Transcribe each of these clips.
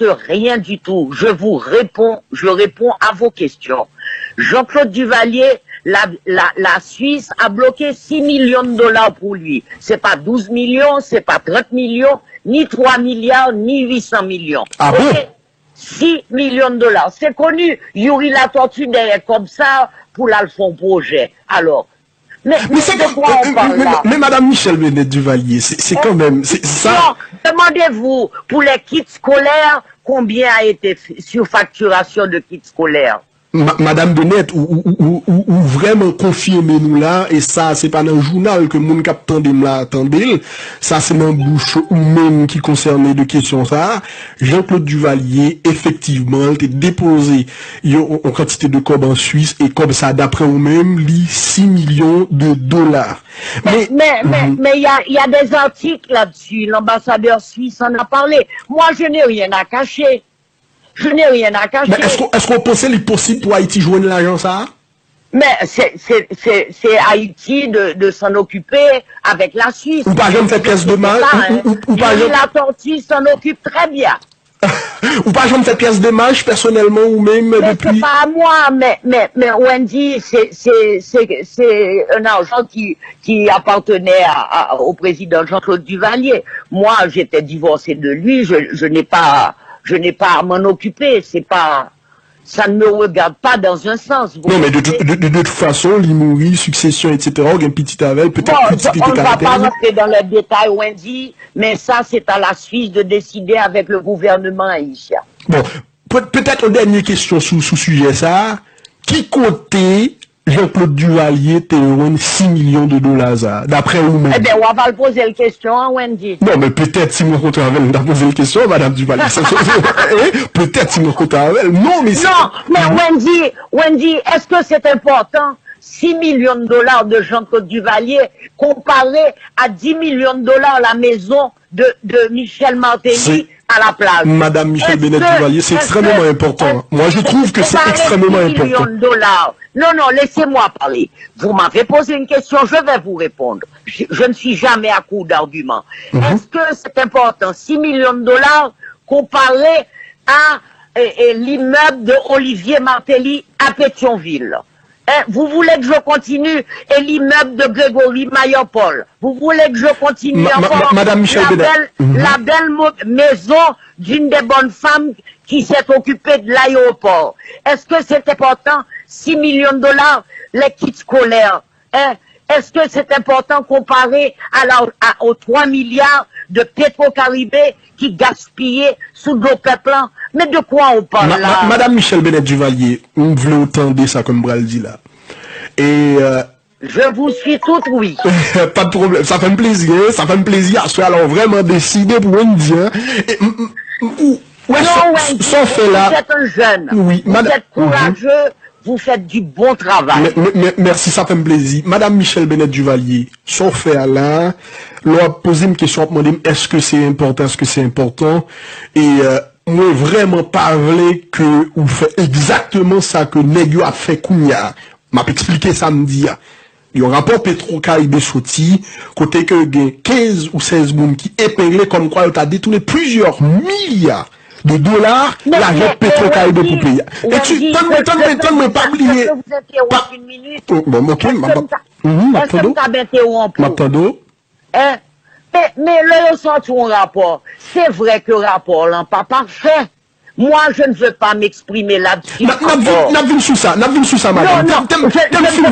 n'invente rien du tout. Je réponds à vos questions. Jean-Claude Duvalier, la Suisse a bloqué 6 millions de dollars pour lui. C'est pas 12 millions, c'est pas 30 millions, ni 3 milliards, ni 800 millions. Ah bon? 6 millions de dollars. C'est connu. Yuri la tortue derrière comme ça pour la son projet. Alors, mais c'est de quoi on parle là? Mais Madame Michel Benet Duvalier, c'est quand même, c'est ça. Non, demandez-vous, pour les kits scolaires, combien a été surfacturation de kits scolaires? Madame Benet, ou vraiment confirmez-nous là, et ça, c'est pas dans le journal que mon capitaine de là attendait, ça c'est dans bouche ou même qui concernait de questions ça. Jean-Claude Duvalier, effectivement, il a déposé une quantité de cob en Suisse, et comme ça, d'après vous-même, lit 6 millions de dollars. Mais il y a des articles là-dessus, l'ambassadeur suisse en a parlé. Moi, je n'ai rien à cacher. Je n'ai rien à cacher. Mais est-ce qu'on pensait qu'il est possible pour Haïti joindre l'agence ça? Mais c'est Haïti de s'en occuper avec la Suisse. Ou pas jamais fait pièce de match? Ou pas jamais... La tortue s'en occupe très bien. Ou pas jamais fait pièce de match personnellement ou même mais depuis... c'est pas à moi, mais Wendy, c'est un argent qui appartenait au président Jean-Claude Duvalier. Moi, j'étais divorcé de lui, je n'ai pas à m'en occuper, c'est pas, ça ne me regarde pas dans un sens. Non, mais de toute façon, l'Imouri, succession, etc., on a un petit avec, peut-être bon, petit on ne va pas rentrer dans les détails, Wendy, mais ça, c'est à la Suisse de décider avec le gouvernement haïtien. Bon, peut-être une dernière question sous sujet ça. Qui comptait Jean-Claude Duvalier théorie 6 millions de dollars, d'après vous-même? Eh bien, on va le poser la question, hein, Wendy. Non, mais peut-être si mon compte avec, on va poser la question, Madame Duvalier. Peut-être si mon compte avec. Non, mais Wendy, est-ce que c'est important? 6 millions de dollars de Jean-Claude Duvalier comparé à 10 millions de dollars la maison de Michel Martelly à la plage. Madame Michel Benet Duvalier, c'est extrêmement important. Moi, je trouve que c'est extrêmement important. 6 millions de dollars. Non, laissez-moi parler. Vous m'avez posé une question, je vais vous répondre. Je ne suis jamais à court d'arguments. Est-ce que c'est important? 6 millions de dollars comparé à l'immeuble de Olivier Martelly à Pétionville. Vous voulez que je continue et l'immeuble de Grégory Maillot-Paul. Vous voulez que je continue encore Madame Michel la belle maison d'une des bonnes femmes qui s'est occupée de l'aéroport. Est-ce que c'est important? 6 millions de dollars, les kits scolaires. Est-ce que c'est important comparé aux 3 milliards de Petro-Caribé qui gaspillaient sous nos peuples? Mais de quoi on parle là? Madame Michel Benet Duvalier, on voulait entendre ça comme Bral dit là. Et je vous suis toute oui. pas de problème, ça fait un plaisir, alors vraiment décidé pour une dire. Sauf fait là. Vous êtes un jeune. Oui, vous êtes courageux. Vous faites du bon travail. Merci, ça fait un plaisir. Madame Michel Benet Duvalier, sauf fait là, l'on a posé une question, on m'a dit, est-ce que c'est important? Et moi, vraiment parler que vous faites exactement ça que Negio a fait Kounia. M'a expliqué samedi. Il y a un rapport Petro-Caribé sorti, côté que il y a 15 ou 16 moun qui épinglé comme quoi il a détourné plusieurs milliards de dollars l'argent Petro-Caribé pour payer. Et tu, donne-moi pas oublier. Vous êtes une minute. Bon, ok, m'attendons. Mais le sorti un rapport. C'est vrai que le rapport n'est pas parfait. Moi, je ne veux pas m'exprimer là-dessus. N'a vu sous ça, madame. Je ne veux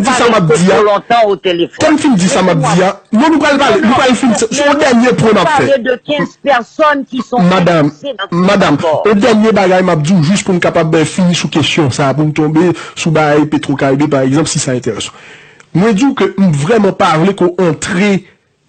pas rester longtemps au téléphone. Nous parlons sur le dernier point à faire. de 15 personnes qui sont... Madame, au dernier bagage, m'a dit, juste pour nous capable de finir sous question, ça, pour nous tomber sous bagage Petro-Caribé, par exemple, si ça intéresse. Moi, je dis que vraiment parler qu'on entrait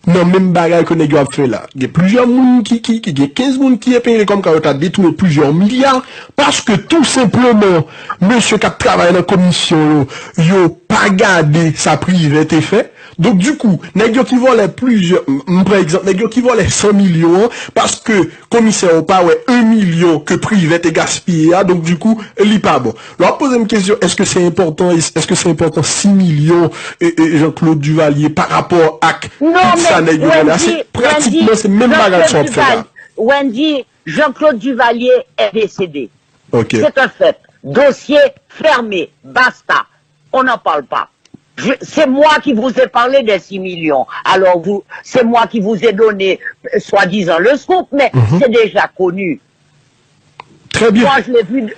non, même bagage que nous avons fait là. Il y a plusieurs moun il y a 15 moun qui est payé comme quand on a détourné plusieurs milliards, parce que tout simplement, monsieur qui a travaillé dans la commission, yo pas gardé sa privée été fait. Donc, du coup, nègres qui volent plusieurs, par exemple, nègres qui volent 100 millions, parce que, commissaire au pas, 1 million que privé est gaspillé, donc, du coup, il n'est pas bon. Alors, poser une question, est-ce que c'est important 6 millions, Jean-Claude Duvalier, par rapport à, non, mais, ça, nègres là, c'est pratiquement, c'est même bagage qu'on fait là. Wendy, Jean-Claude Duvalier est décédé. Ok. C'est un fait. Dossier fermé. Basta. On n'en parle pas. C'est moi qui vous ai parlé des 6 millions. Alors c'est moi qui vous ai donné, soi-disant, le scoop, mais c'est déjà connu. Très bien. Moi,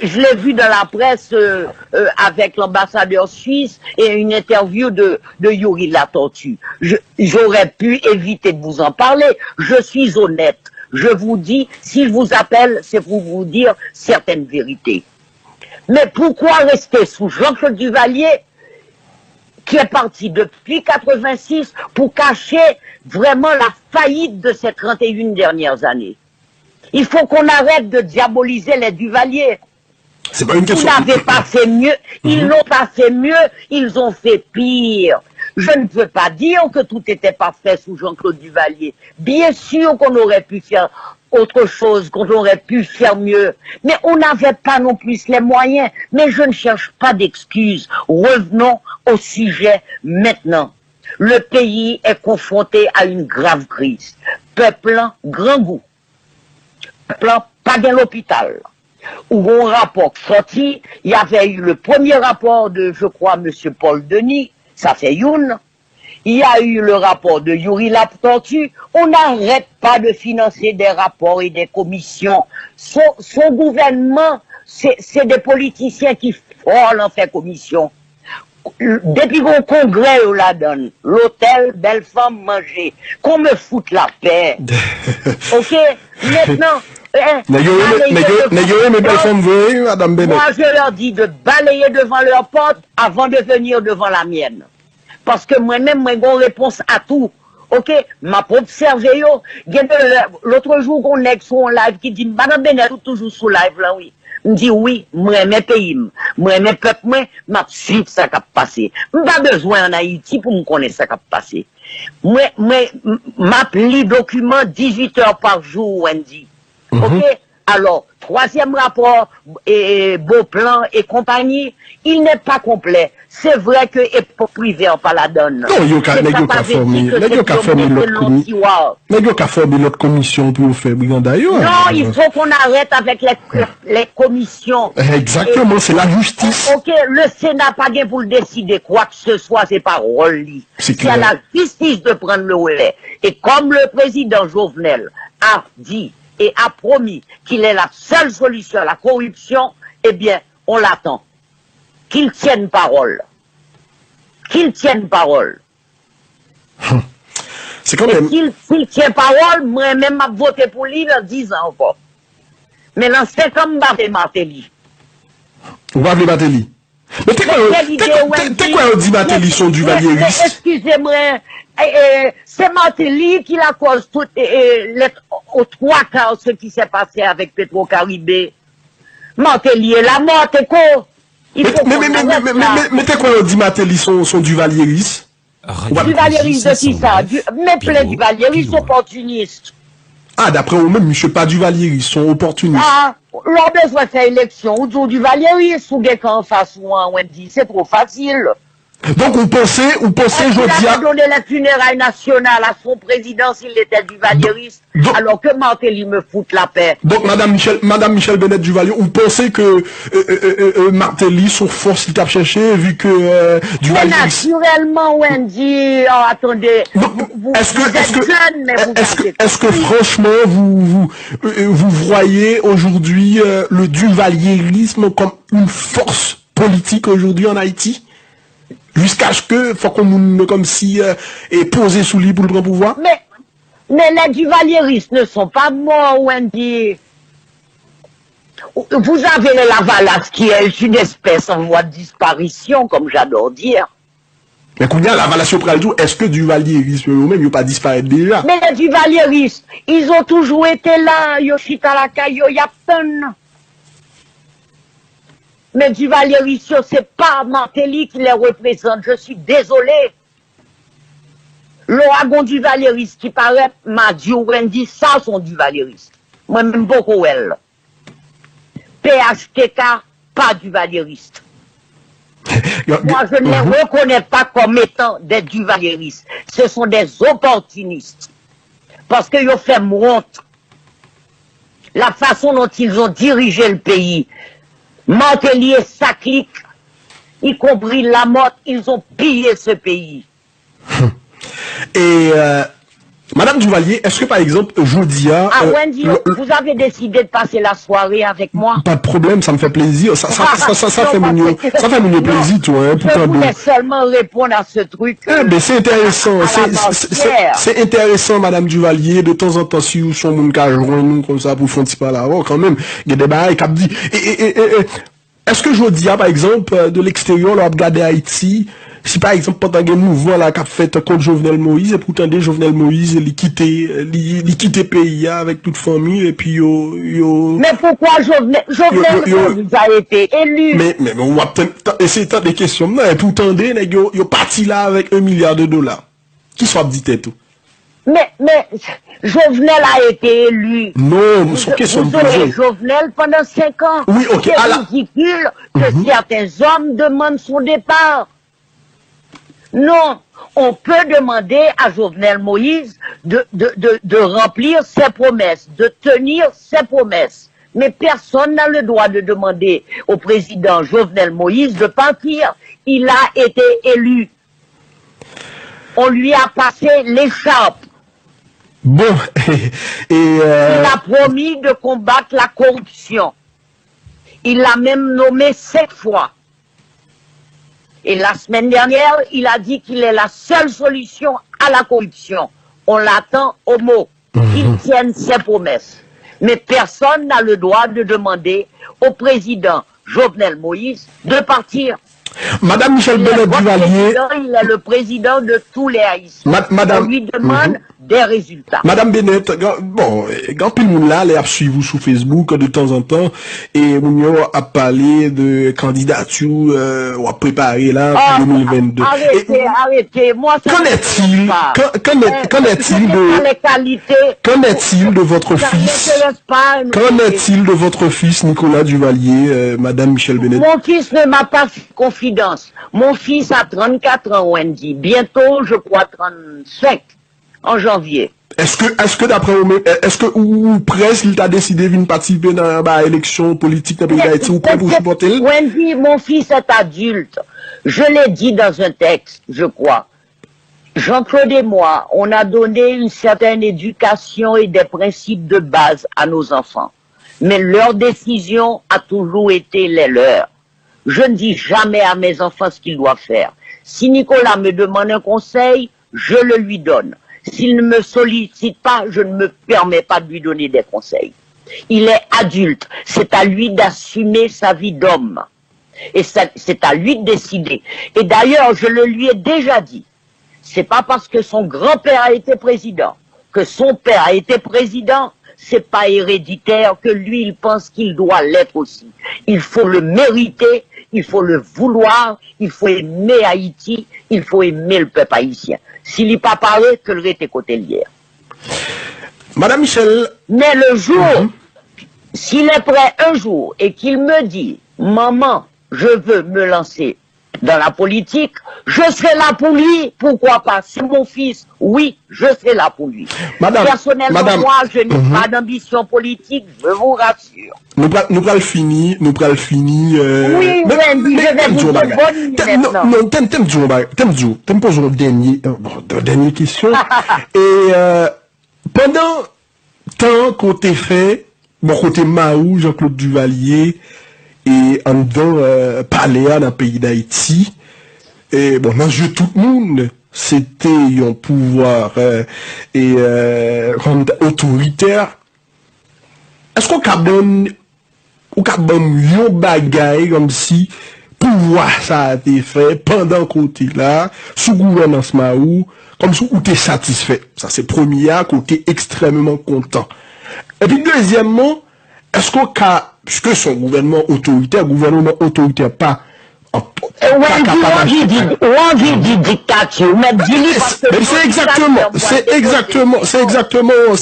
je l'ai vu dans la presse avec l'ambassadeur suisse et une interview de Yuri Latortue. J'aurais pu éviter de vous en parler. Je suis honnête. Je vous dis, si je vous appelle, c'est pour vous dire certaines vérités. Mais pourquoi rester sous Jean-Claude Duvalier, qui est parti depuis 86 pour cacher vraiment la faillite de ces 31 dernières années? Il faut qu'on arrête de diaboliser les Duvalier. C'est pas une question. Ils n'avaient pas fait mieux. Ils n'ont pas fait mieux. Ils ont fait pire. Je ne peux pas dire que tout était parfait sous Jean-Claude Duvalier. Bien sûr qu'on aurait pu faire autre chose, qu'on aurait pu faire mieux. Mais on n'avait pas non plus les moyens. Mais je ne cherche pas d'excuses. Revenons au sujet maintenant. Le pays est confronté à une grave crise. Peuple, grand goût. Pas dans l'hôpital. Où un rapport sorti, il y avait eu le premier rapport de, je crois, M. Paul Denis, ça fait une. Il y a eu le rapport de Yuri Latortue. On n'arrête pas de financer des rapports et des commissions. Son gouvernement, c'est des politiciens qui frôlent en fait commission. Depuis qu'on congrès la donne, l'hôtel, belle femme, manger, qu'on me foute la paix. Ok? Maintenant, Madame Bennett. Moi, je leur dis de balayer devant leur porte avant de venir devant la mienne. Parce que moi-même, moi, j'ai une réponse à tout. Ok? M'a observé, yo. L'autre jour, qu'on est sur un live qui dit, Madame Bennett, toujours sous live, là, oui. Me dit oui, moi, mes pays, moi, mes peuples, moi, m'a suivre ça qui a passé. M'pas besoin en Haïti pour me connaître ça qui a passé. Moi, m'a li document 18 heures par jour, Wendy. Ok? Alors, troisième rapport, et beau plan et compagnie, il n'est pas complet. C'est vrai que l'époque privée n'a pas la donne. Non, il y a qu'à former l'autre commission pour faire brigade d'ailleurs. Non, il faut qu'on arrête avec les commissions. Exactement, c'est la justice. Ok, le Sénat n'a pas bien pour le décider quoi que ce soit, c'est pas rôle. C'est à la justice de prendre le relais. Et comme le président Jovenel a dit et a promis qu'il est la seule solution à la corruption, eh bien, on l'attend. Qu'il tienne parole. Qu'il tienne parole. C'est quand même... S'il tient parole, moi-même, m'a voté pour lui dans 10 ans encore. Mais dans 5 ans, je vais Martelly. Vous m'avez Martelly. Mais t'es quoi on dit Martelly son Duvalieris? Excusez-moi, c'est Martelly qui la cause tout, aux 3 quarts ce qui s'est passé avec Petro-Caribé. Martelly est la mort, t'es quoi? Mais t'es quoi on dit Martelly son Duvalieris? Duvalieris de qui ça? Mais plein Duvalieris opportunistes. Ah, d'après vous-même, monsieur pas Duvalier, ils sont opportunistes. Ah, leur besoin de faire élection, ou Duvalier, sous des camps en face ou en Wendy, c'est trop facile. Donc, vous pensez, il a donné la funérailles nationale à son président s'il était duvalieriste, alors que Martelly me fout la paix. Donc, Madame Michel Bennett Duvalier, vous pensez que Martelly, son force, il t'a cherché, vu que Duvalier... Naturellement, Wendy, oh, attendez, est-ce que franchement, vous voyez aujourd'hui le duvalierisme comme une force politique aujourd'hui en Haïti? Jusqu'à ce que, faut qu'on comme si, est posé sous lui pour le grand pouvoir. Mais les duvalieristes ne sont pas morts, Wendy. Vous avez le Lavalas qui est une espèce en voie de disparition, comme j'adore dire. Mais quand il y a Lavalas au Praldo, est-ce que duvalierisme eux-mêmes, ils n'ont pas disparu déjà? Mais les duvalieristes, ils ont toujours été là, Yoshita Lakayo, Yapton. Mais Duvalieris, c'est pas Martelly qui les représente, je suis désolé. L'Oragon Duvalieris qui paraît, m'a dit Wendy, ça sont Duvalieris. Moi-même beaucoup elle. PHTK, pas Duvalieriste. Moi, je ne les reconnais pas comme étant des Duvalieristes. Ce sont des opportunistes. Parce qu'ils ont fait honte. la façon dont ils ont dirigé le pays. Martelly et sa clique, y compris Lamotte, ils ont pillé ce pays. Et Madame Duvalier, est-ce que par exemple, Jodia... Wendy, vous avez décidé de passer la soirée avec moi? Pas de problème, ça me fait plaisir. Ça fait mon plaisir, toi. Hein, je voulais seulement répondre à ce truc. Mais c'est intéressant. C'est intéressant, Madame Duvalier, de temps en temps, si vous sont mon cas, nous comme ça, pour faire un petit peu là, quand même, il y a des barils qui dit... Est-ce que Jodia, par exemple, de l'extérieur, là, regarder Haïti, si par exemple, pendant un mouvement là, qu'a fait contre Jovenel Moïse, et pourtant, Jovenel Moïse, il quitté pays avec toute famille, et puis Mais pourquoi Jovenel Moïse a été élu? Mais on va peut-être essayer de des questions, non, et pourtant, il parti là avec $1 milliard. Qui soit dit tout? Mais Jovenel a été élu. Non, c'est question de Jovenel pendant 5 ans. Oui, ok. C'est ridicule que certains hommes demandent son départ. Non, on peut demander à Jovenel Moïse de remplir ses promesses, de tenir ses promesses. Mais personne n'a le droit de demander au président Jovenel Moïse de partir. Il a été élu. On lui a passé l'écharpe. Bon, Il a promis de combattre la corruption. Il l'a même nommé 7 fois. Et la semaine dernière, il a dit qu'il est la seule solution à la corruption. On l'attend au mot. Qu'il tienne ses promesses. Mais personne n'a le droit de demander au président Jovenel Moïse de partir. Madame Michel Benet Duvalier. Il est le président de tous les Haïtiens. On lui demande des résultats. Madame Benet, bon, quand tout le monde là, les a suivi sur Facebook de temps en temps, et Mounio a parlé de candidature, ou a préparé là pour 2022. Arrêtez, moi ça qu'en est-il de votre fils? Qu'en est-il de votre fils Nicolas Duvalier, Madame Michel Benet? Mon fils ne m'a pas fait confidence. Mon fils a 34 ans, Wendy. Bientôt, je crois 35. En janvier. Est-ce que d'après vous, est-ce que ou presque il t'a décidé de participer dans l'élection politique dans le pays d'Haïti ou prêt pour supporter? Wendy, mon fils est adulte. Je l'ai dit dans un texte, je crois. Jean-Claude et moi, on a donné une certaine éducation et des principes de base à nos enfants. Mais leur décision a toujours été les leurs. Je ne dis jamais à mes enfants ce qu'ils doivent faire. Si Nicolas me demande un conseil, je le lui donne. S'il ne me sollicite pas, je ne me permets pas de lui donner des conseils. Il est adulte. C'est à lui d'assumer sa vie d'homme. Et c'est à lui de décider. Et d'ailleurs, je le lui ai déjà dit. C'est pas parce que son grand-père a été président, que son père a été président, c'est pas héréditaire que lui, il pense qu'il doit l'être aussi. Il faut le mériter, il faut le vouloir, il faut aimer Haïti, il faut aimer le peuple haïtien. S'il n'y pas parlé, que le reste côté hier. Madame Michel. Mais le jour, s'il est prêt un jour et qu'il me dit, maman, je veux me lancer dans la politique, je serai là pour lui, pourquoi pas? C'est mon fils, oui, je serai là pour lui. Personnellement, moi, je n'ai pas d'ambition politique, je vous rassure. Nous prenons le fini. Oui, Wendy, je vais vous dire bonne non, t'aimes poser une dernière question. Et pendant tant qu'on t'est fait, bon côté Mahou, Jean-Claude Duvalier, et en dedans Paléa dans le pays d'Haïti, et bon, dans le jeu tout le monde, c'était un pouvoir autoritaire. Est-ce qu'on cabonne un bagay comme si pouvoir ça a été fait pendant côté là, sous gouvernance Mahou, comme si on était satisfait. Ça c'est premier, côté extrêmement content. Et puis deuxièmement, est-ce qu'on a, puisque son gouvernement autoritaire pas on dit dictature, mais dis-lui parce que c'est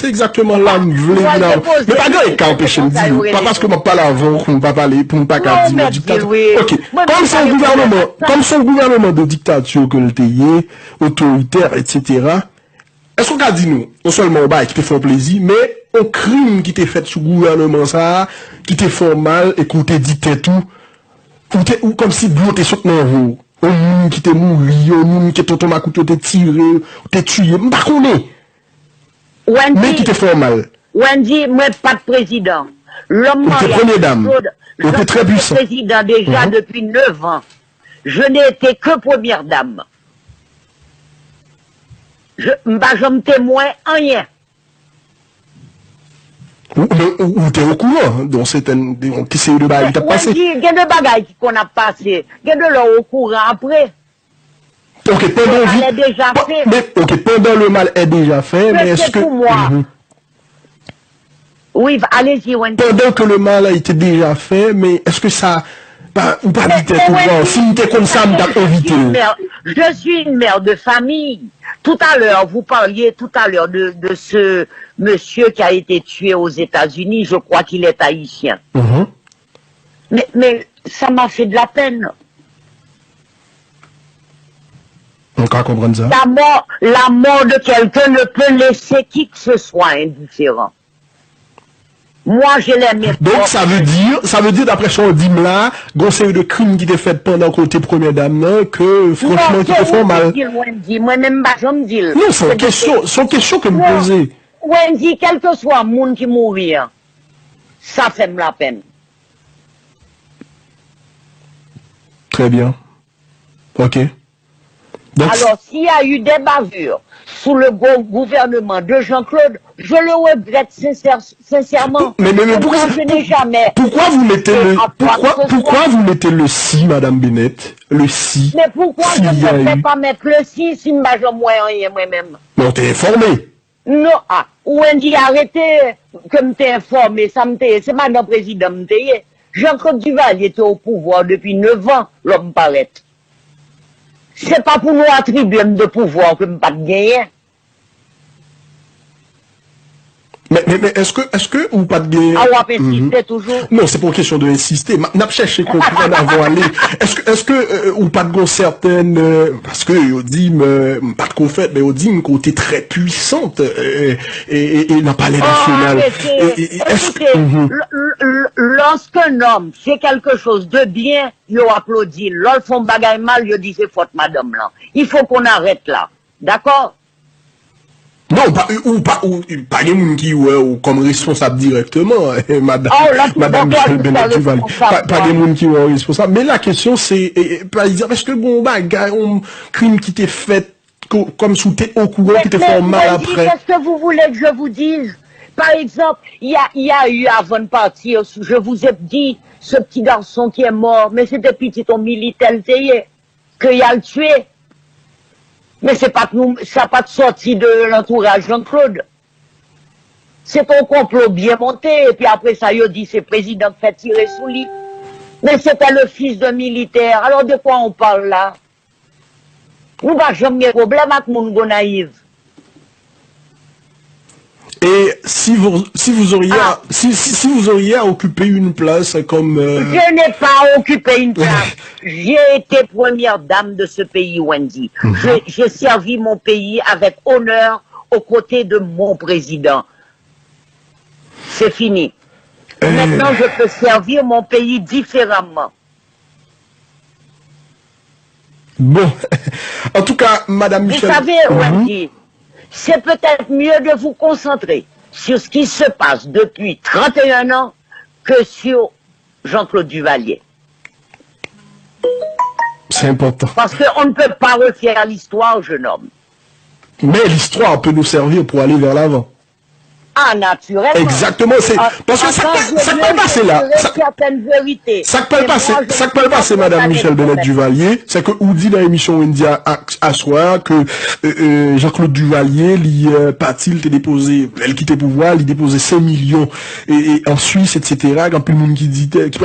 exactement là, mais pas grave qu'à empêcher de dire, pas parce que moi pas l'avant, qu'on va parler, pour ne pas qu'à dire dictature. Ok. Comme son gouvernement de dictature que le TIE, autoritaire, etc., est-ce qu'on a dit nous, non seulement, bah, qui peut faire plaisir, mais, un crime qui t'est fait sous gouvernement ça, qui t'est fait mal et qu'on t'a dit tout, ou comme si l'eau t'est sauté dans vous. Un monde qui t'est mouru, un monde qui t'est couteau t'est tiré, t'es tué, m'pas connaît. Mais qui t'est fait mal. Wendy, moi pas de président. L'homme t'es première dame. T'es très puissant. Président déjà depuis 9 ans. Je n'ai été que première dame. Je me témoin en rien. Ou t'es au courant, donc c'est un petit série de bagailles qui t'a passé. Il y a des bagailles qu'on a passé, il y a de l'eau au courant après. Ok, pendant le mal est déjà fait, mais est-ce que... pour moi. Oui, allez-y, Wendy. Pendant que le mal a été déjà fait, mais est-ce que ça... ou pas vite tout si t'es comme ça, m't'a évité. Je suis une mère de famille. Tout à l'heure, vous parliez de ce monsieur qui a été tué aux États-Unis. Je crois qu'il est haïtien. Mais ça m'a fait de la peine. On peut comprendre ça. La mort de quelqu'un ne peut laisser qui que ce soit indifférent. Moi, je l'aime. Donc, ça veut dire, d'après son dîme là, gros série de crimes qui étaient faits pendant que t'es première dame, là, que, franchement, qui te font mal. Moi-même, je me dis. Non, c'est une question que me posez. Wendy, quel que soit le monde qui mourir, ça fait la peine. Très bien. Ok. Donc, alors, s'il y a eu des bavures sous le gouvernement de Jean-Claude, je le regrette sincèrement. Mais pourquoi, je n'ai jamais. Pourquoi vous mettez vous mettez le si, Madame Bennett? Le si. Mais pourquoi je ne peux pas mettre le si je ne moi-même? Non, t'es informé. Non, Wendy, arrêtez que me t'ai informé, c'est Madame Président m'teye. Jean-Claude Duvalier était au pouvoir depuis 9 ans, l'homme paraît. C'est pas pour nous attribuer de pouvoir que nous pas de gagner. Mais est-ce que ou pas de gagner? Ah, on insister toujours. Non, c'est pas une question de insister. N'a pas cherché qu'on pourrait avoir aller. Est-ce que ou pas de go certaines parce que on dit pas de confet, mais on dit une côté très puissante et n'a pas l'air national. Lorsqu'un homme fait quelque chose de bien, il applaudit. Lorsqu'ils font bagaille mal, il dit c'est faute madame là. Il faut qu'on arrête là. D'accord? Non, pas des gens qui ou comme responsable directement, madame Michel Bennett-Duvalier. Pas des gens qui sont responsables. Mais la question c'est, par exemple, est-ce que bon bagage, un crime qui t'est fait comme sous t'es au courant, qui t'est fait mal après? Qu'est-ce que vous voulez que je vous dise? Par exemple, il y a eu avant de partir, je vous ai dit, ce petit garçon qui est mort, mais c'était petit ton militaire, qu'il a le tué. Mais c'est pas que nous, ça n'a pas sorti de l'entourage Jean-Claude. C'est un complot bien monté, et puis après ça, il dit c'est le président qui fait tirer sous lui. Mais c'était le fils d'un militaire. Alors de quoi on parle là? Nous n'avons jamais de problème avec mon gars naïf. Et si vous auriez à occuper une place comme... Je n'ai pas occupé une place. J'ai été première dame de ce pays, Wendy. J'ai servi mon pays avec honneur aux côtés de mon président. C'est fini. Maintenant, je peux servir mon pays différemment. Bon. En tout cas, Madame Michel... Vous savez, Wendy, c'est peut-être mieux de vous concentrer sur ce qui se passe depuis 31 ans que sur Jean-Claude Duvalier. C'est important. Parce qu'on ne peut pas refaire l'histoire, jeune homme. Mais l'histoire peut nous servir pour aller vers l'avant. Ah, naturellement. Exactement, c'est parce que ça peut passer là. Ça peut passer, Madame Michel Bennett-Duvalier, c'est que ou dit dans l'émission Wendy à soir que Jean-Claude Duvalier, il parti, il déposé, elle quitté pouvoir, il déposé 5 millions et en Suisse, etc. Quand plus le monde qui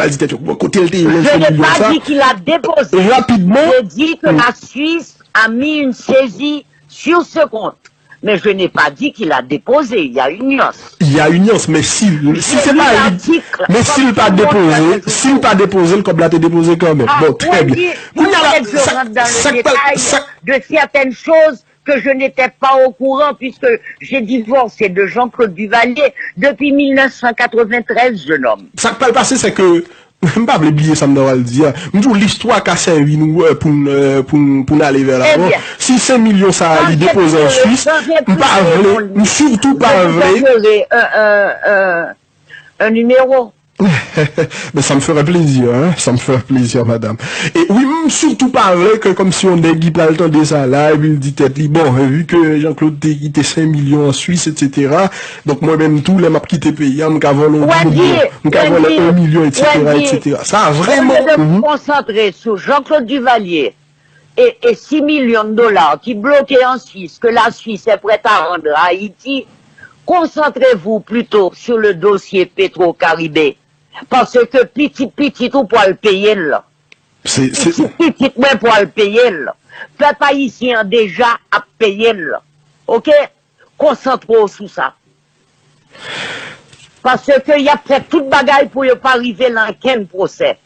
a dit côté elle je n'ai pas dit qu'il a déposé. Rapidement. J'ai dit que la Suisse a mis une saisie sur ce compte. Mais je n'ai pas dit qu'il a déposé, il y a une nuance. Il y a une nuance, mais si c'est pas mais s'il pas déposé, le comme l'a déposé quand même. Bon, très bien. Vous rentre dans le détail de certaines choses que je n'étais pas au courant puisque j'ai divorcé de Jean-Claude Duvalier depuis 1993, jeune homme. Ça qui peut le passer, c'est que, je ne vais pas oublier ça, je vais le dire. L'histoire qui a servi nous pour aller vers là-bas. Si 5 millions ça a déposé en Suisse, surtout pas vrai. Un numéro. Mais ça me ferait plaisir, hein? Ça me ferait plaisir, madame. Et oui, surtout pas vrai que comme si on est pas le temps de ça là, et puis il dit tête bon, vu que Jean-Claude t'a quitté 5 millions en Suisse, etc. Donc moi-même tout, les maps qui t'es payé, nous avons le 1 million, etc., etc. Ça a vraiment. De me concentrer sur Jean-Claude Duvalier et 6 millions de dollars qui bloquaient en Suisse, que la Suisse est prête à rendre à Haïti, concentrez-vous plutôt sur le dossier Petro-Caribé. Parce que petit tout pour le payer là. Petit moi pour le payer là. Peuple haïtien déjà à payer là. Ok? Concentrez-vous sur ça. Parce que y a fait toute bagaille pour ne pas arriver dans quel procès.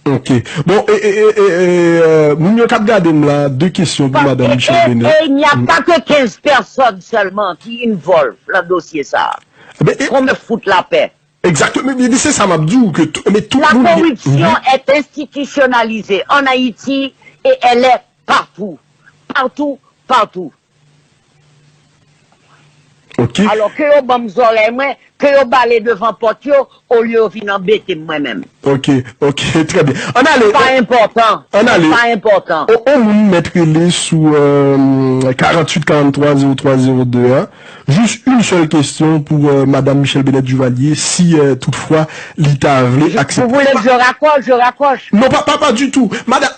Ok. Bon, Mounio Kapgadem là, 2 questions pour madame Michel Benet. Et il n'y a pas que 15 personnes seulement qui involvent le dossier ça. Qu'on me foute la paix. Exactement, mais c'est ça, Mabdou, que tout la corruption est institutionnalisée en Haïti et elle est partout. Partout, partout. Ok. Alors que yo bam zore moi, que yo balé devant porte au lieu de venir embêter moi-même. Ok, très bien. On a les. Pas important. Pas important. On mettre les sous 48 43 03 02. Hein. Juste une seule question pour madame Michel Benet Duvalier, si toutefois l'État veut accepter. Vous voulez que je raccroche? Non, pas du tout. Madame,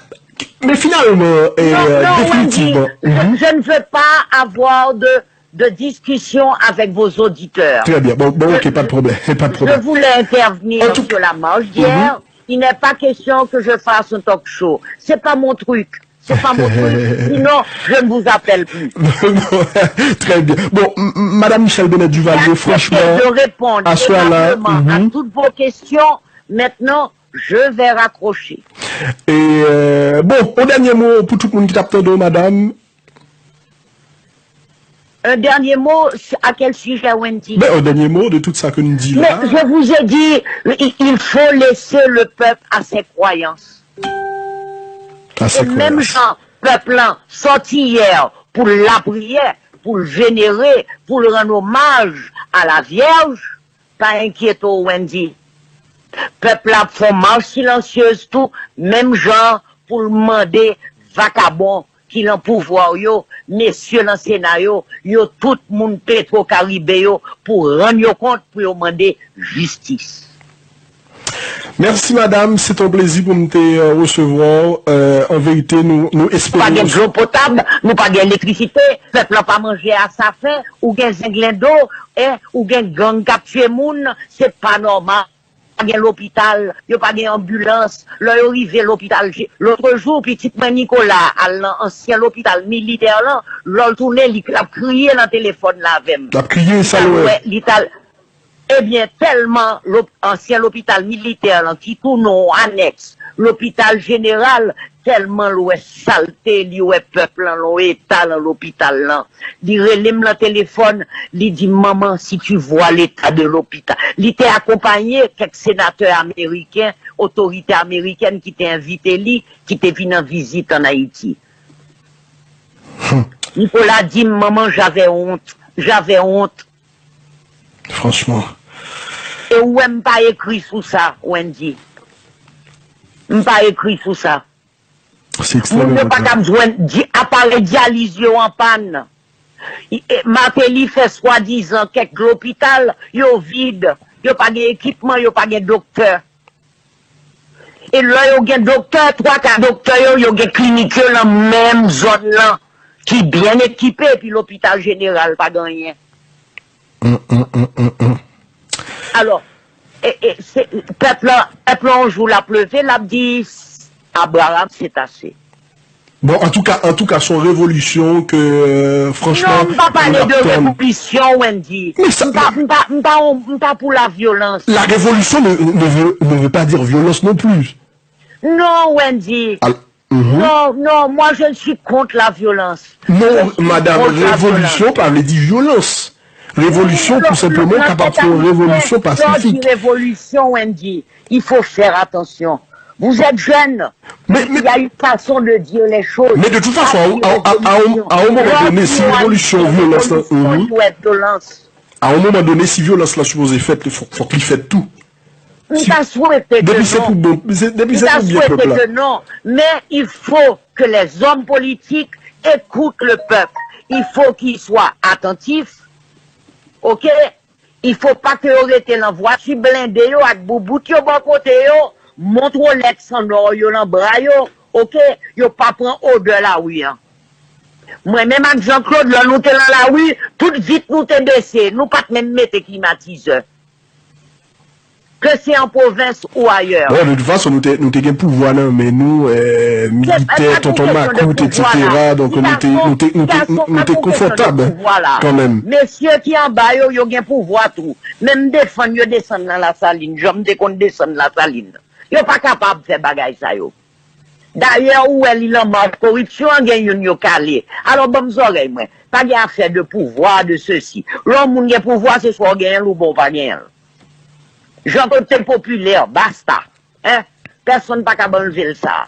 mais finalement, définitivement. Je ne veux pas avoir de discussion avec vos auditeurs. Très bien. Bon, ok, pas de problème. Je voulais intervenir sur la marche d'hier. Il n'est pas question que je fasse un talk show. C'est pas mon truc. C'est pas mon truc. Sinon, je ne vous appelle plus. Très bien. Bon, madame Michel Benet Duvalier, franchement. De répondre à toutes vos questions. Maintenant, je vais raccrocher. Et bon, au dernier mot, pour tout le monde qui tape de madame. Un dernier mot, à quel sujet, Wendy? Ben, un dernier mot de tout ça que nous dit là. Mais je vous ai dit, il faut laisser le peuple à ses croyances. Et même Jean, peuple sorti hier pour la prière, pour le vénérer, pour le rendre hommage à la Vierge, pas inquiéto, Wendy. Peuple a fait marche silencieuse tout, même Jean pour le demander vagabond qui l'en pouvoir yo, messieurs dans Sénat yo, tout le monde Petro-Caribé yo, pour rendre compte, pour demander justice. Merci madame, c'est un plaisir pour nous te recevoir. En vérité, nous espérons. Pas de l'eau potable, nous pas d'électricité, peuple n'a pas mangé à sa faim, ou gen zinglin d'eau, ou gen gang cap tué moun, c'est pas normal. Pas de l'hôpital, il n'y a pas d'ambulance, là, il arrivé l'hôpital. L'autre jour, petit Nicolas, à l'ancien hôpital militaire, là, l'autre tourné, il a crié dans le téléphone, là, avec. Il a crié, ça, Eh bien, tellement l'ancien hôpital militaire, là, qui tourne en annexe, l'hôpital général, tellement l'ouest saleté, l'ouest peuple, l'ouest état dans l'hôpital, là. Il relève le téléphone, il dit, maman, si tu vois l'état de l'hôpital. Il était accompagné quelques sénateurs américains, autorités américaines qui t'ont invité, qui t'ont venu en visite en Haïti. Nicolas dit, maman, j'avais honte. Franchement. Et où est-ce pas écrit sous ça, Wendy? Pas écrit sous ça. C'est extrêmement. On n'a pas besoin d'appareil dialyse en panne. Matéli fait soi-disant quelques l'hôpital, yo vide, yo pas d'équipement, yo pas de docteur. Et là, yo gen docteur, 3-4 docteurs, yo gen clinique dans la même zone là, qui bien équipé, puis l'hôpital général, pas de rien. Alors, peuple, on joue la pleuvé, l'a dit, Abraham, c'est assez. Bon, en tout cas, son révolution que, franchement. Non, on ne va pas parler de révolution, Wendy. Mais ça. Pas pour la violence. La révolution ne veut pas dire violence non plus. Non, Wendy. Non, non, moi je suis contre la violence. Non, madame, révolution parle dit violence. Révolution, tout simplement, capable de une révolution pacifique. Révolution, Wendy, il faut faire attention. Vous êtes jeune. Mais il y a une façon de dire les choses. Mais de toute façon, à un moment donné, si révolution, violence, à un moment donné, si violence la supposée faite, il faut qu'il fasse tout. Depuis c'est pour bon, depuis c'est pour bien peuple. Que non, mais il faut que les hommes politiques écoutent le peuple. Il faut qu'ils soient attentifs. Ok? Il faut pas que vous restez dans la voiture blindée avec boubout yo bon côté yo, montre l'ex en or yo dans bras yo. Ok? Yo pas prend odeur la oui. Moi même avec Jean-Claude là nous t'es dans la rue, tout vite nous t'es baissé, nous pas même mettre climatiseur. Que c'est en province ou ailleurs. Bon, de toute façon, nous t'es pouvoir, non, mais nous, militaires, tonton Macoute, etc., donc nous t'es confortable, quand même. Messieurs qui en bas, yo gen pouvoir tout. Même défendre, yo descendre dans la saline. J'aime dès qu'on descend dans la saline. Yo pas capable de faire bagay ça, yo. D'ailleurs, où il en marre corruption, gen yo calé. Alors, bon, oreilles, moi. Pas gen affaire de pouvoir, de ceci. L'homme, gen pouvoir, c'est soit gen ou bon, pas gen. Jean-Claude populaire, basta. Hein? Personne n'a qu'à enlever ça.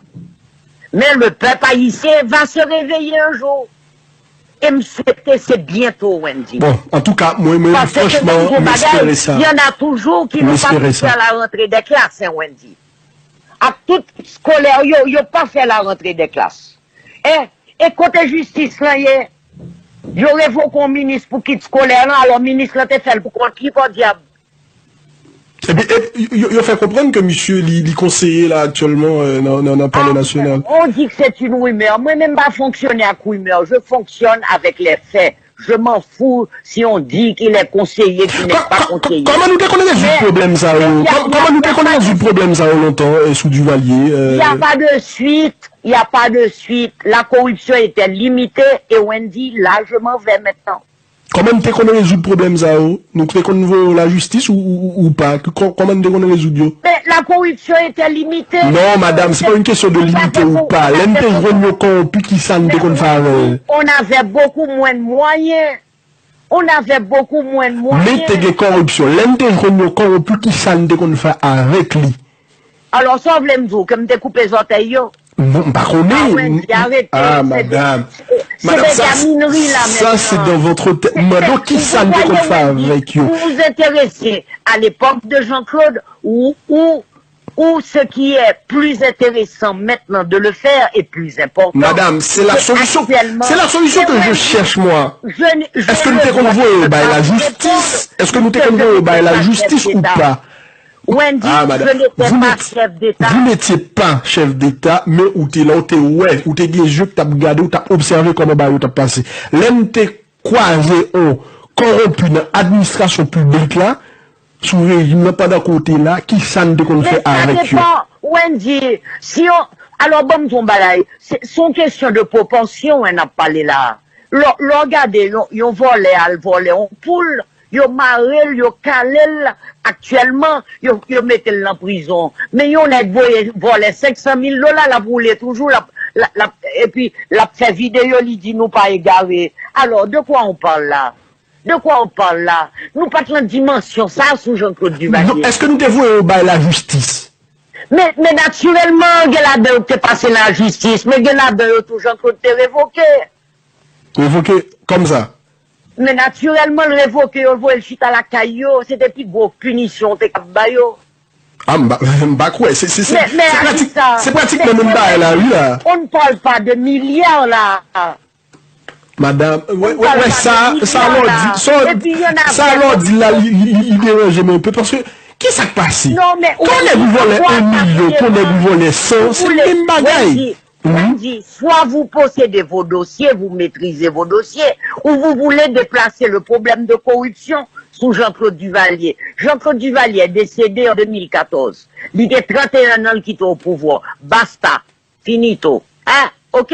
Mais le peuple haïtien va se réveiller un jour. Et me souhaiter, c'est bientôt, Wendy. Bon, en tout cas, moi franchement, m'espérer ça. Il y en a toujours qui n'ont pas fait la rentrée des classes, hein, Wendy. À tout scolaire, ils n'ont pas fait la rentrée des classes. Et côté justice, là, ils ont révoqué un ministre pour quitter scolaire, là, alors le ministre l'a fait pour qu'on quitte au diable. Il a fait comprendre que monsieur les conseiller là actuellement dans le palais national. On dit que c'est une rumeur. Moi même pas fonctionner à rumeur. Je fonctionne avec les faits. Je m'en fous si on dit qu'il est conseiller, qu'il n'est pas conseiller. Comment nous connaissons le problème ça? Comment nous connaissons le problème ça longtemps sous Duvalier? Il n'y a pas de suite. Il n'y a pas de suite. La corruption était limitée et Wendy, là je m'en vais maintenant. Comment nous qu'on résout le problème ça? Nous qu'on la justice ou pas? Comment nous qu'on résout? Mais la corruption était limitée. Non, madame, c'est pas une question de limiter ou pas. L'intégration corrompu qui s'en qu'on fait. On avait beaucoup moins de moyens. On avait beaucoup moins de moyens. Mais t'es corruption. L'intégration corrompu qui s'en qu'on fait avec lui. Alors, ça, vous voulez me dire que me découpe les orteils? Non, pas qu'on est. Ah, madame. Madame, ça c'est dans votre tête. Donc, qui s'en qu'on fait avec vous? Vous vous intéressez à l'époque de Jean-Claude ou ce qui est plus intéressant maintenant de le faire est plus important. Madame, c'est la solution. C'est la solution que je cherche, moi. Est-ce que nous t'es convoqué la justice? Est-ce que nous t'es convoqué la justice ou pas? Wendy, je n'étais pas chef d'État. Vous n'étiez pas chef d'État, mais où t'es là, où t'es ouais, où t'es des jeux que t'as regardé, où t'as observé comment bah, où t'as passé. L'un t'es croisé au corrompu dans l'administration publique là, sous régime, pas d'un côté là, qui s'en qu'on fait avec eux. Wendy, si on, alors bon, ton balai, c'est une question de propension, on a parlé là. Regardez, ils volé, on poule. Yo marel, yo kalel, actuellement, yo mettent en prison. Mais yo n'a volé 500 000 $, la voulait toujours, et puis, la fait vidéo, il dit nous pas égaré. Alors, de quoi on parle là? De quoi on parle là? Nous pas de la dimension, ça, sous Jean-Claude Duvalier. Est-ce que nous devons la justice? Mais naturellement, Geladeur t'es passé la justice, mais Geladeur, tout Jean-Claude t'es révoqué. Révoqué comme ça? Mais naturellement, le révoqué, on voit le chute à la caillou, c'était plus gros punition, t'es cap bayo. Ah, quoi, c'est pratiquement même pas là, oui, là. On ne parle pas de milliards, là. Madame, ouais, ça leur dit là, il dérange un peu, parce que, qu'est-ce qui s'est passé? Non, mais, quand vous volez 1 million, quand vous volez 100, c'est le même bagaille. Soit vous possédez vos dossiers, vous maîtrisez vos dossiers, ou vous voulez déplacer le problème de corruption sous Jean-Claude Duvalier. Jean-Claude Duvalier est décédé en 2014. Il est 31 ans qu'il est au pouvoir. Basta. Finito. Hein? Ok?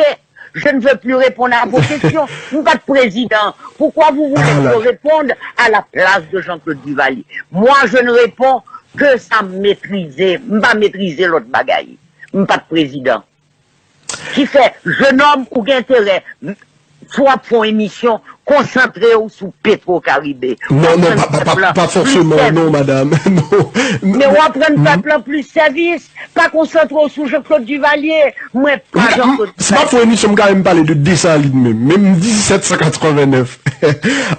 Je ne veux plus répondre à vos questions. Vous n'êtes pas de président. Pourquoi vous voulez répondre à la place de Jean-Claude Duvalier? Moi, je ne réponds que sans maîtriser. Pas maîtriser l'autre bagaille. Pas de président. qui fait jeune homme ou intérêt, soit pour émission concentré ou sous Petro-Caribé. Non, pas forcément, non, madame. Non. Mais on va prendre peuple plus service, pas concentré sous Jean-Claude Duvalier. Moi, pas Jean-Claude. C'est pas pour émission, quand même parler de Dessalines même 1789.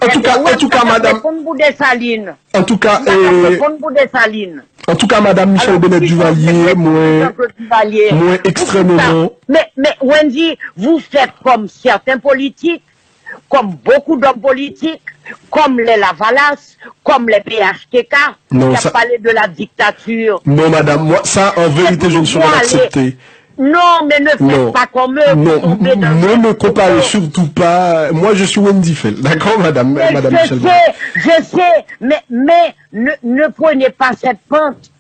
En tout cas, madame. En tout cas, madame Michel Bennett Duvalier, moi, extrêmement. Mais, Wendy, vous faites comme certains politiques, comme beaucoup d'hommes politiques, comme les Lavalas, comme les PHTK, qui a parlé de la dictature. Non, madame, moi, ça, en vérité, je ne saurais l'accepter. Non, mais ne faites pas comme eux. Ne me comparez surtout pas. Moi, je suis Wendy Fell. D'accord, madame Michel Bennett. Je sais, mais ne prenez pas cette pente.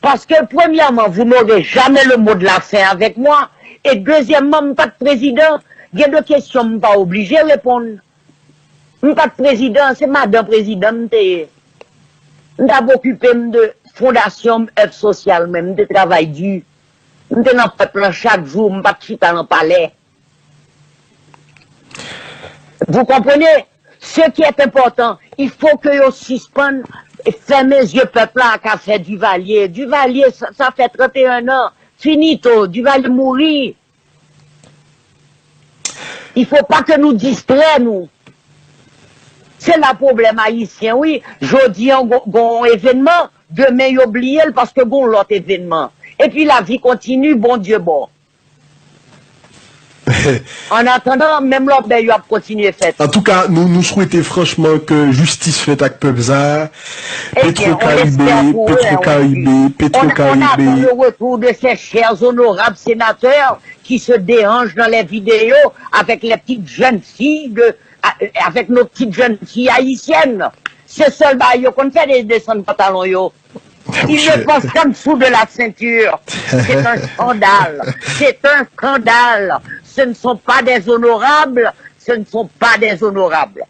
Parce que, premièrement, vous n'aurez jamais le mot de la fin avec moi. Et deuxièmement, pas de président. Il y a des questions, je ne suis pas obligé de répondre. Je ne suis pas de président, c'est madame président. Je suis occupé de fondation, œuvre sociale, même de travail dur. Je suis dans le peuple chaque jour, je ne suis pas dans le palais. Vous comprenez? Ce qui est important, il faut que je suspende et ferme les yeux peuple là qu'a fait Duvalier. Duvalier, ça fait 31 ans. Finito, Duvalier mourir. Il ne faut pas que nous distraient, nous. C'est le problème haïtien, oui. Jeudi, on a un événement, demain, il oublie parce que on a l'autre événement. Et puis la vie continue, bon Dieu, bon. En attendant, même l'autre, il a continué à faire. En tout cas, nous souhaitons franchement que justice faite avec Peuza, Petro-Caribé. On attend le retour de ces chers honorables sénateurs qui se dérangent dans les vidéos avec les petites jeunes filles, avec nos petites jeunes filles haïtiennes. C'est seul, qu'on fait des descentes de pantalons, yo. Ils ne passent qu'en dessous de la ceinture. C'est un scandale. C'est un scandale. Ce ne sont pas des honorables. Ce ne sont pas des honorables.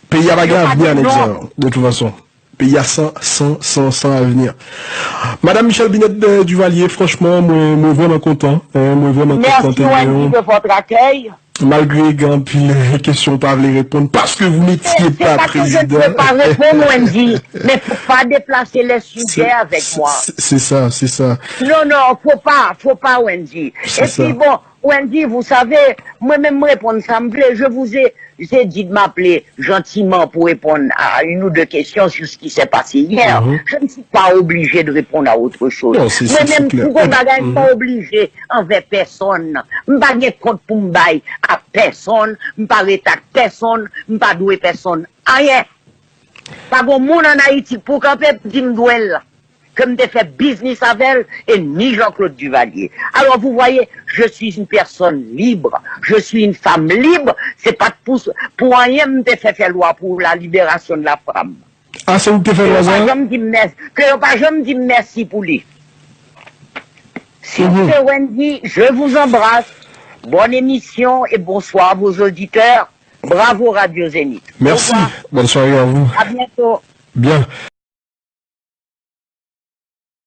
Pays à bagarre, bien exemple, de toute façon. Pays à 100 à venir. Madame Michel Bennett Duvalier, franchement, moi vraiment content. Merci Wendy de votre accueil. Malgré grand pile questions pas les répondre parce que vous n'étiez pas président. Je ne peux pas répondre, Wendy, mais faut pas déplacer les sujets avec moi. C'est ça. Non, faut pas, Wendy. Et puis bon, Wendy, vous savez, moi-même répondre, ça me plaît. Je vous ai dit de m'appeler gentiment pour répondre à une ou deux questions sur ce qui s'est passé hier. Je ne suis pas obligé de répondre à autre chose. Moi-même, pour qu'on ne suis pas obligé envers personne. Je ne suis pas compte pour me bailler à personne. Je ne suis pas à personne. Je ne suis pas doué personne. Rien. Pas de monde en Haïti pour camper petit duel. Comme de fait business avec elle et ni Jean-Claude Duvalier. Alors vous voyez, je suis une personne libre, je suis une femme libre, c'est pas pour rien me fait faire loi pour la libération de la femme. Ah, ça vous te fait loi ça? Je me dis merci pour lui. S'il vous plaît, Wendy, je vous embrasse. Bonne émission et bonsoir à vos auditeurs. Bravo Radio Zénith. Merci. Bonne soirée à vous. À bientôt. Bien.